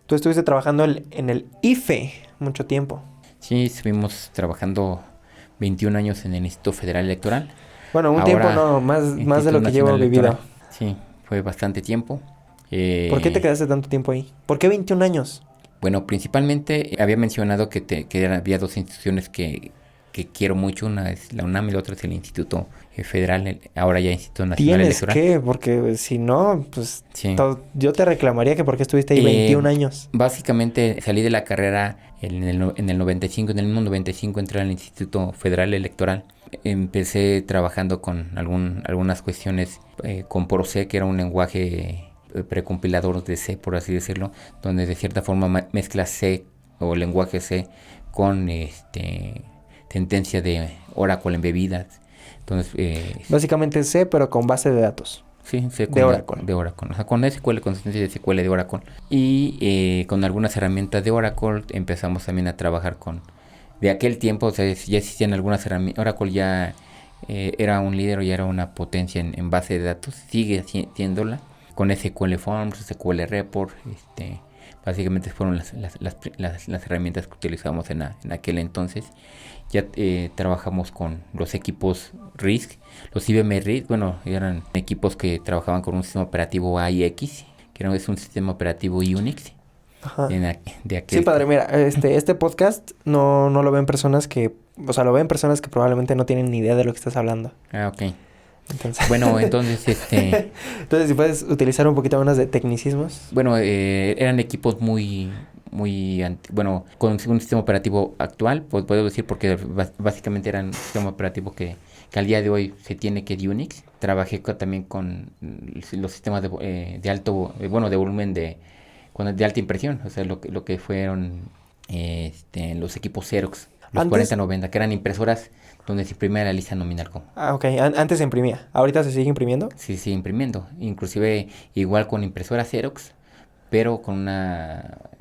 Tú estuviste trabajando en el IFE mucho tiempo. Sí, estuvimos trabajando 21 años en el Instituto Federal Electoral. Bueno, un tiempo Ahora, no, más de Instituto lo que llevo Nacional vivido. Electoral. Sí, fue bastante tiempo. ¿Por qué te Eh, quedaste tanto tiempo ahí? ¿Por qué 21 años? bueno, principalmente había mencionado que había dos instituciones que quiero mucho. Una es la UNAM y la otra es el Instituto Federal, ahora ya Instituto Nacional Tienes Electoral. que, porque si no, pues Sí. yo te reclamaría que por qué estuviste ahí 21 años. Básicamente salí de la carrera en el 95, en el mismo 95 entré al Instituto Federal Electoral. Empecé trabajando con algunas cuestiones con ProC, que era un lenguaje precompilador de C, por así decirlo, donde de cierta forma mezcla C o lenguaje C con sentencia de Oracle embebidas. Entonces, Básicamente sé, pero con base de datos sí, C de Oracle. de Oracle. O sea, con SQL, con sentencia de SQL de Oracle. Y con algunas herramientas de Oracle empezamos también a trabajar con... De aquel tiempo, o sea, ya existían algunas herramientas. Oracle ya era un líder, ya era una potencia en base de datos. Sigue siéndola. Con SQL Forms, SQL Report. Básicamente fueron las herramientas que utilizamos en aquel entonces. Ya trabajamos con los equipos RISC, los IBM RISC, bueno, eran equipos que trabajaban con un sistema operativo AIX, es un sistema operativo Unix. Ajá. De Sí, aquel. padre, mira, este podcast no lo ven personas que... O sea, lo ven personas que probablemente no tienen ni idea de lo que estás hablando. Ah, ok. Entonces... Bueno, entonces, Entonces, si puedes utilizar un poquito menos de tecnicismos. bueno, eran equipos bueno, con un sistema operativo actual, pues puedo decir porque básicamente eran un sistema operativo que al día de hoy se tiene, que es Unix. Trabajé también con los sistemas de alto, bueno, de volumen de alta impresión, o sea, lo que fueron los equipos Xerox, los Antes... 4090, que eran impresoras donde se imprimía la lista nominal. Ah, ok. Antes se imprimía. ¿Ahorita se sigue imprimiendo? Sí, sí, imprimiendo. Inclusive igual con impresora Xerox, pero con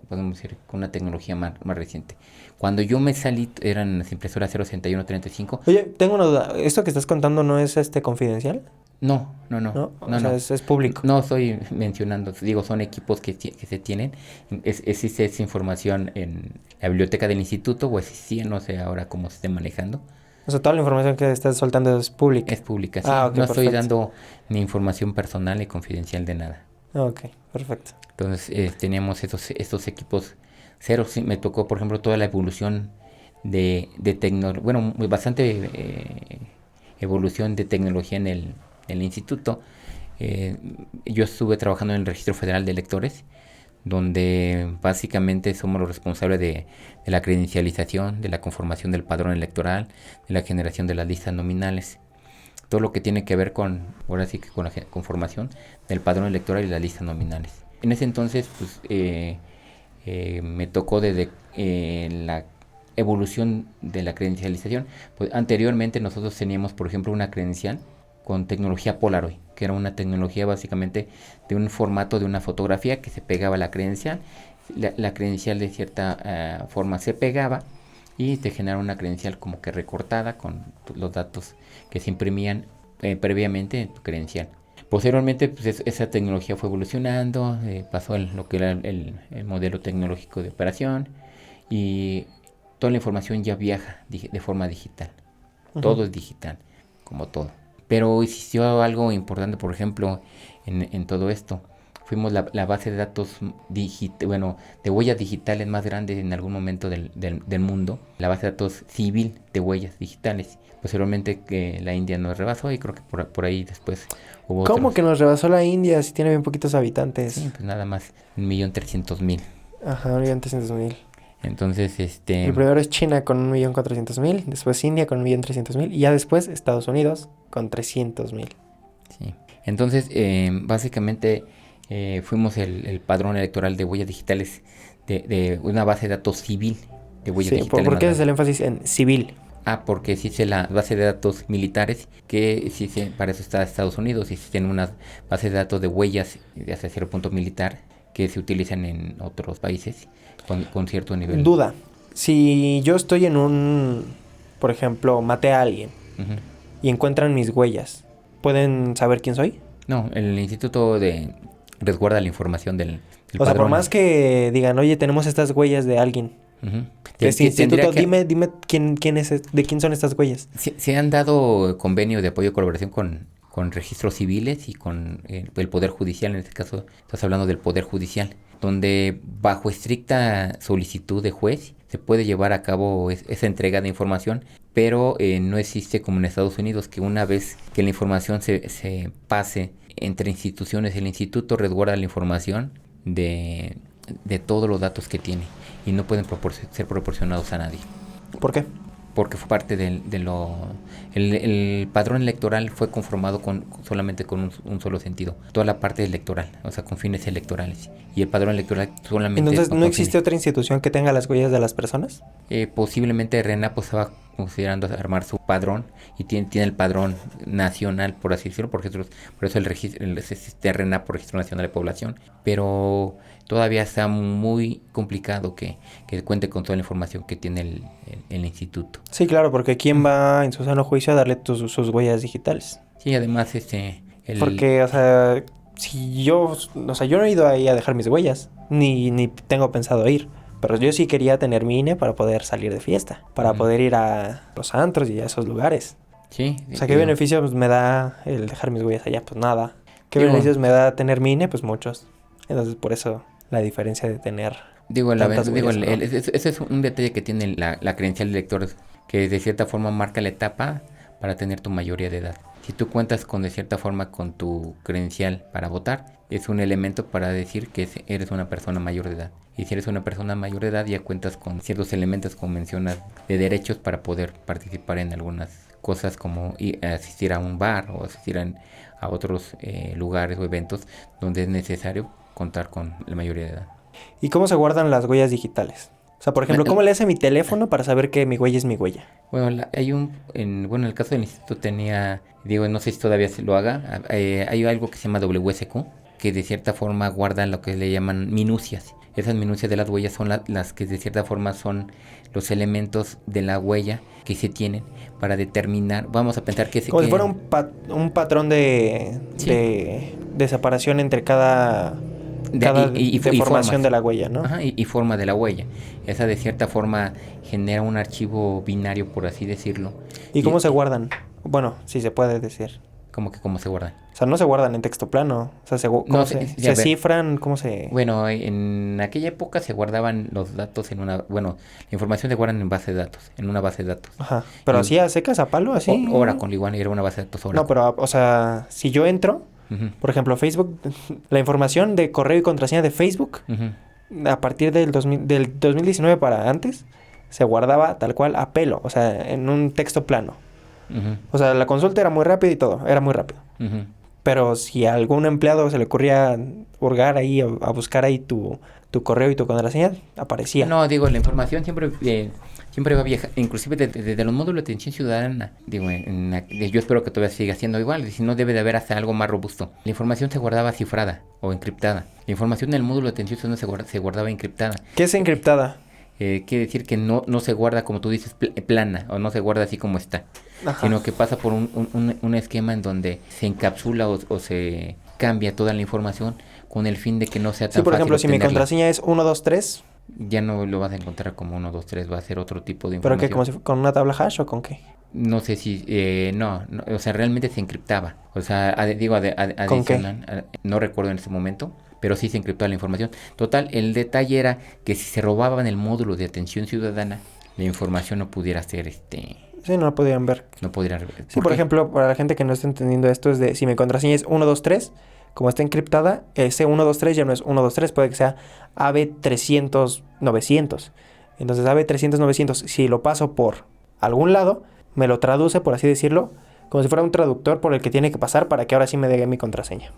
podemos decir, con una tecnología más reciente. Cuando yo me salí eran las impresoras 06135. Oye, tengo una duda. ¿Esto que estás contando no es confidencial? No, no, no, ¿No? O no, sea, no. es público. No estoy mencionando, digo, son equipos que se tienen. Existe esa información en la biblioteca del instituto, o existía, no sé ahora cómo se esté manejando. O sea, toda la información que estás soltando es pública. Es pública, sí. Ah, ok, No estoy perfecto. dando ni información personal ni confidencial de nada. Ah, ok, perfecto. Entonces teníamos estos equipos ceros. Sí, me tocó, por ejemplo, toda la evolución de tecnología, bueno, bastante evolución de tecnología en el instituto. Yo estuve trabajando en el Registro Federal de Electores, donde básicamente somos los responsables de la credencialización, de la conformación del padrón electoral, de la generación de las listas nominales. Todo lo que tiene que ver ahora sí que con la conformación del padrón electoral y las listas nominales. En ese entonces, pues, me tocó desde la evolución de la credencialización. Pues anteriormente nosotros teníamos, por ejemplo, una credencial con tecnología Polaroid, que era una tecnología básicamente de un formato de una fotografía que se pegaba a la credencial. La credencial de cierta forma se pegaba y te generaba una credencial como que recortada con los datos que se imprimían previamente en tu credencial. Posteriormente, pues esa tecnología fue evolucionando, pasó lo que era el modelo tecnológico de operación, y toda la información ya viaja de forma digital. Todo es digital, como todo. Pero existió algo importante, por ejemplo, en todo esto. Fuimos la base de datos de huellas digitales más grande en algún momento del mundo. La base de datos civil de huellas digitales. Posteriormente que la India nos rebasó, y creo que por ahí después hubo ¿Cómo otros. que nos rebasó la India si tiene bien poquitos habitantes? Sí, pues nada más 1.300.000. Ajá, 1.300.000. Entonces, El primero es China con 1.400.000, después India con 1.300.000 y ya después Estados Unidos con 300.000. sí. Entonces, básicamente fuimos el padrón electoral de huellas digitales de una base de datos civil de huellas Sí, digitales ¿por más qué es grande. el énfisis en civil? Porque existe la base de datos militares, que existe, para eso está Estados Unidos, y existen unas bases de datos de huellas de hasta cierto punto militar que se utilizan en otros países con cierto nivel. Duda. Si yo estoy por ejemplo, maté a alguien Uh-huh. y encuentran mis huellas, ¿pueden saber quién soy? No, el Instituto resguarda la información del O sea, por padrón. más que digan, oye, tenemos estas huellas de alguien. Ujú. Este Tendría instituto, que- dime quién es, de quién son estas huellas. se han dado convenios de apoyo y colaboración con registros civiles y con el Poder Judicial. En este caso, estás hablando del Poder Judicial, donde bajo estricta solicitud de juez se puede llevar a cabo esa entrega de información, pero no existe como en Estados Unidos, que una vez que la información se pase entre instituciones, el instituto resguarda la información de todos los datos que tiene y no pueden ser proporcionados a nadie. ¿Por qué? Porque fue parte de lo... El padrón electoral fue conformado solamente con un solo sentido. Toda la parte electoral, o sea, con fines electorales. Y el padrón electoral solamente... Entonces, con ¿no existe fines- otra institución que tenga las huellas de las personas? Posiblemente RENA pues estaba considerando armar su padrón y tiene el padrón nacional, por así decirlo, por eso el registro, existe RENA por Registro Nacional de Población, pero todavía está muy complicado que cuente con toda la información que tiene el instituto. Sí, claro, porque ¿quién va en su sano juicio a darle sus huellas digitales? Sí, además Porque, o sea, yo no he ido ahí a dejar mis huellas, ni tengo pensado ir. Pero yo sí quería tener mi INE para poder salir de fiesta, para Ujú. poder ir a los antros y a esos lugares. Sí, O sea, ¿qué digo, beneficios me da el dejar mis huellas allá? Pues nada. ¿Qué Digo- beneficios me da tener mi INE? Pues muchos. Entonces, por eso la diferencia de tener tantas huellas, ¿no? ese es un detalle que tiene la credencial de elector, que de cierta forma marca la etapa para tener tu mayoría de edad. Si tú cuentas de cierta forma con tu credencial para votar, es un elemento para decir que eres una persona mayor de edad. Y si eres una persona mayor de edad, ya cuentas con ciertos elementos, como mencionas, de derechos para poder participar en algunas cosas como asistir a un bar o asistir a otros lugares o eventos donde es necesario contar con la mayoría de edad. ¿Y cómo se guardan las huellas digitales? O sea, por ejemplo, ¿cómo le hace mi teléfono para saber que mi huella es mi huella? Bueno, en el caso del instituto no sé si todavía se lo haga, hay algo que se llama WSQ, que de cierta forma guarda lo que le llaman minucias. Esas minucias de las huellas son las que de cierta forma son los elementos de la huella que se tienen para determinar, vamos a pensar que Como si fuera un patrón de separación entre cada deformación formas. de la huella, ¿no? Ajá, y forma de la huella. Esa de cierta forma genera un archivo binario, por así decirlo. ¿Y cómo se guardan? Bueno, sí se puede decir. ¿Cómo se guardan? O sea, no se guardan en texto plano. O sea, No, se a ver. cifran? ¿Cómo se...? Bueno, en aquella época se guardaban los datos la información se guardan en base de datos, en una base de datos. Ajá. ¿Pero así a secas, a palo, así? Oracle, igual era una base de datos Oracle. No, pero, o sea, si yo entro, Ujú, por ejemplo, Facebook, la información de correo y contraseña de Facebook, ujú, a partir del 2019 para antes, se guardaba tal cual a pelo, o sea, en un texto plano. ujú, O sea, la consulta era muy rápida y todo, era muy rápido. ujú. Pero si a algún empleado se le ocurría hurgar ahí, a buscar ahí tu correo y tu contraseña, aparecía. No, digo, la información siempre va a viajar, inclusive desde los módulos de atención ciudadana. Digo, yo espero que todavía siga siendo igual, si no debe de haber hasta algo más robusto. La información se guardaba cifrada o encriptada. La información en el módulo de atención ciudadana se guardaba encriptada. ¿Qué es encriptada? Quiere decir que no se guarda, como tú dices, plana, o no se guarda así como está, Ajá. sino que pasa por un esquema en donde se encapsula o se cambia toda la información con el fin de que no sea tan Sí, por fácil ejemplo, si mi obtenerla. contraseña es 123, Ya no lo vas a encontrar como 1, 2, 3, va a ser otro tipo de ¿pero información. qué? ¿Como si con una tabla hash o con qué? No sé si, no, o sea, realmente se encriptaba. O sea, ¿Con qué? adicional, no recuerdo en ese momento, pero sí se encriptaba la información. Total, el detalle era que si se robaba en el módulo de atención ciudadana, la información no pudiera ser, Sí, no lo podían ver. no pudiera... Sí, por ejemplo, para la gente que no está entendiendo esto, es de si mi contraseña es 123, como está encriptada, ese 123 ya no es 123, puede que sea AB300-900. Entonces, AB300-900, si lo paso por algún lado, me lo traduce, por así decirlo, como si fuera un traductor por el que tiene que pasar para que ahora sí me dé mi contraseña.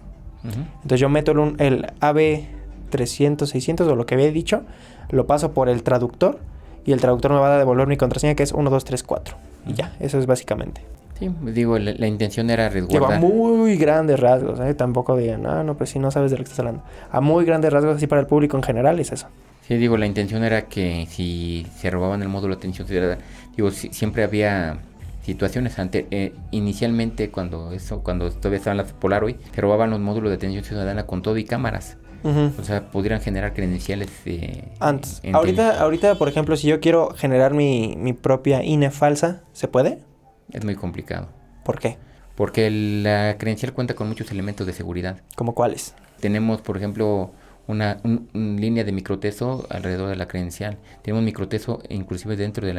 Ujú. Entonces, yo meto el AB300-600 o lo que había dicho, lo paso por el traductor y el traductor me va a devolver mi contraseña que es 1234. Y ya, eso es básicamente. Sí, digo, la intención era Lleva resguardar. muy grandes rasgos, ¿eh? Tampoco digan, no, pues si no sabes de lo que estás hablando. A muy grandes rasgos, así para el público en general, es eso. Sí, digo, la intención era que si se robaban el módulo de atención ciudadana, digo, siempre había situaciones. Inicialmente, cuando todavía estaban las Polaroid, se robaban los módulos de atención ciudadana con todo y cámaras. O sea, pudieran generar credenciales antes. Ahorita, por ejemplo, si yo quiero generar mi propia INE falsa, ¿se puede? Es muy complicado. ¿Por qué? Porque la credencial cuenta con muchos elementos de seguridad. ¿Cómo cuáles? Tenemos, por ejemplo, una línea de microtexto alrededor de la credencial. Tenemos microtexto inclusive dentro de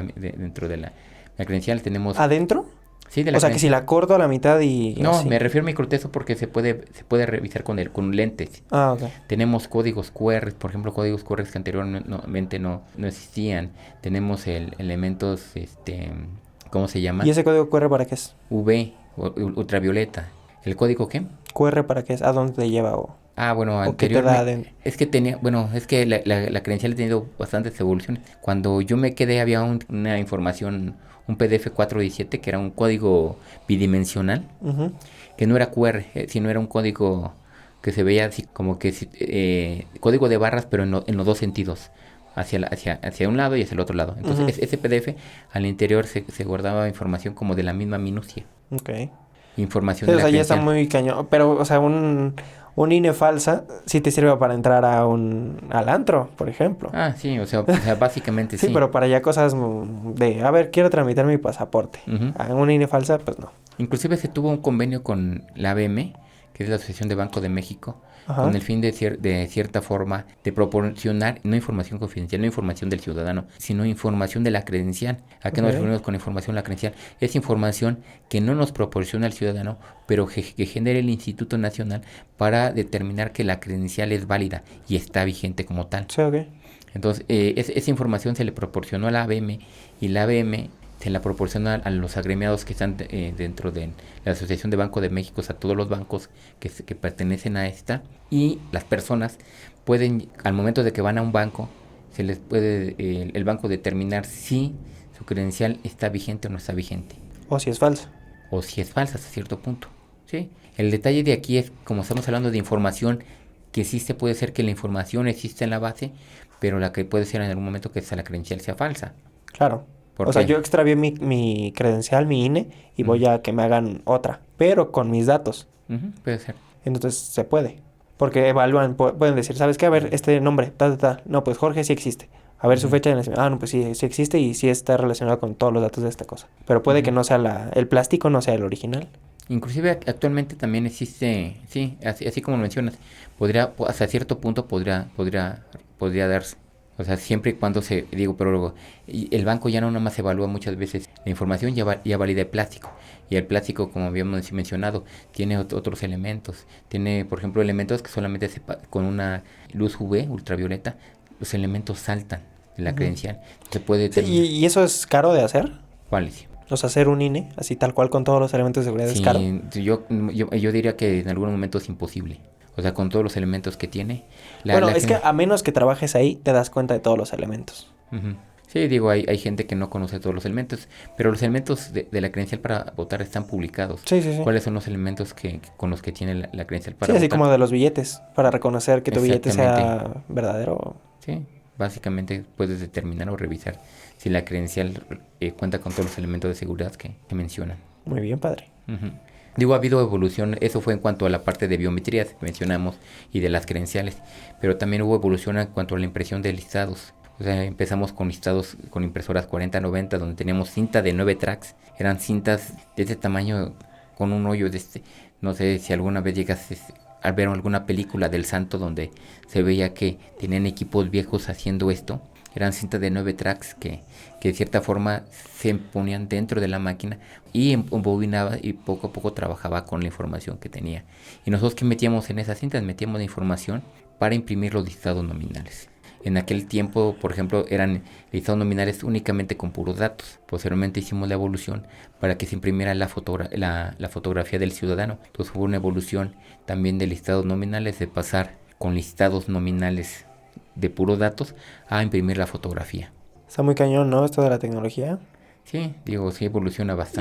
la credencial. Tenemos... ¿Adentro? Sí, de la O sea, que si la corto a la mitad y... No, así. me refiero a microtexto porque se puede revisar con lentes. Ah, ok. Tenemos códigos QR, por ejemplo, códigos QR que anteriormente no existían. Tenemos elementos, ¿cómo se llama? ¿Y ese código QR para qué es? UV, ultravioleta. ¿El código qué? ¿QR para qué es? ¿A dónde te lleva? Bueno, anteriormente... Es que la credencial ha tenido bastantes evoluciones. Cuando yo me quedé había una información... un PDF 417 que era un código bidimensional, que no era QR, sino era un código que se veía así como que código de barras, pero en los dos sentidos, hacia un lado y hacia el otro lado. Entonces ese PDF al interior se guardaba información como de la misma minucia. Ok. Información Sí, de la ya está credencial. muy cañón. Pero, o sea, un INE falsa sí te sirve para entrar al antro, por ejemplo. Sí, o sea básicamente sí. Sí, pero para ya cosas a ver, quiero tramitar mi pasaporte. Un INE falsa, pues no. Inclusive se tuvo un convenio con la ABM, que es la Asociación de Banco de México, con el fin de cierta forma de proporcionar no información confidencial, no información del ciudadano, sino información de la credencial. ¿A qué nos referimos con información de la credencial? Es información que no nos proporciona el ciudadano, pero que genera el Instituto Nacional para determinar que la credencial es válida y está vigente como tal. Sí, ok. Entonces, esa información se le proporcionó a la ABM y la ABM se la proporciona a los agremiados que están dentro de la Asociación de Banco de México, a todos los bancos que pertenecen a esta, y las personas pueden, al momento de que van a un banco, se les puede el banco determinar si su credencial está vigente o no está vigente. O si es falsa. O si es falsa hasta cierto punto. ¿Sí? El detalle de aquí es, como estamos hablando de información que existe, puede ser que la información existe en la base, pero la que puede ser en algún momento que la credencial sea falsa. Claro. O sea, yo extravié mi credencial, mi INE, y voy a que me hagan otra, pero con mis datos. Puede ser. Entonces, se puede. Porque evalúan, pueden decir, ¿sabes qué? A ver, este nombre, tal. No, pues Jorge sí existe. A ver, su fecha de nacimiento. No, pues sí existe y sí está relacionado con todos los datos de esta cosa. Pero puede que no sea el plástico, no sea el original. Inclusive actualmente también existe, sí, así como lo mencionas, hasta cierto punto podría darse. O sea, siempre y cuando pero el banco ya no nada más evalúa muchas veces la información, ya valida el plástico. Y el plástico, como habíamos mencionado, tiene otros elementos. Tiene, por ejemplo, elementos que solamente con una luz UV, ultravioleta, los elementos saltan de la credencial. Se puede ¿Y eso es caro de hacer? ¿Cuáles? O sea, hacer un INE, así tal cual con todos los elementos de seguridad, es caro. Yo diría que en algún momento es imposible. O sea, con todos los elementos que tiene. Que a menos que trabajes ahí, te das cuenta de todos los elementos. Sí, hay gente que no conoce todos los elementos, pero los elementos de la credencial para votar están publicados. Sí. ¿Cuáles son los elementos con los que tiene la credencial para votar? Sí, así como de los billetes, para reconocer que tu billete sea verdadero. Sí, básicamente puedes determinar o revisar si la credencial cuenta con todos los elementos de seguridad que mencionan. Muy bien, padre. Ha habido evolución, eso fue en cuanto a la parte de biometrías que mencionamos y de las credenciales, pero también hubo evolución en cuanto a la impresión de listados. O sea, empezamos con listados con impresoras 4090, donde teníamos cinta de 9 tracks. Eran cintas de este tamaño con un hoyo de no sé si alguna vez llegas a ver alguna película del Santo donde se veía que tenían equipos viejos haciendo esto. Eran cintas de 9 tracks que de cierta forma se ponían dentro de la máquina y embobinaba y poco a poco trabajaba con la información que tenía. Y nosotros, ¿qué metíamos en esas cintas? Metíamos la información para imprimir los listados nominales. En aquel tiempo, por ejemplo, eran listados nominales únicamente con puros datos. Posteriormente hicimos la evolución para que se imprimiera la fotografía del ciudadano. Entonces hubo una evolución también de listados nominales, de pasar con listados nominales de puros datos a imprimir la fotografía. Está muy cañón, ¿no? Esto de la tecnología. Sí, sí evoluciona bastante.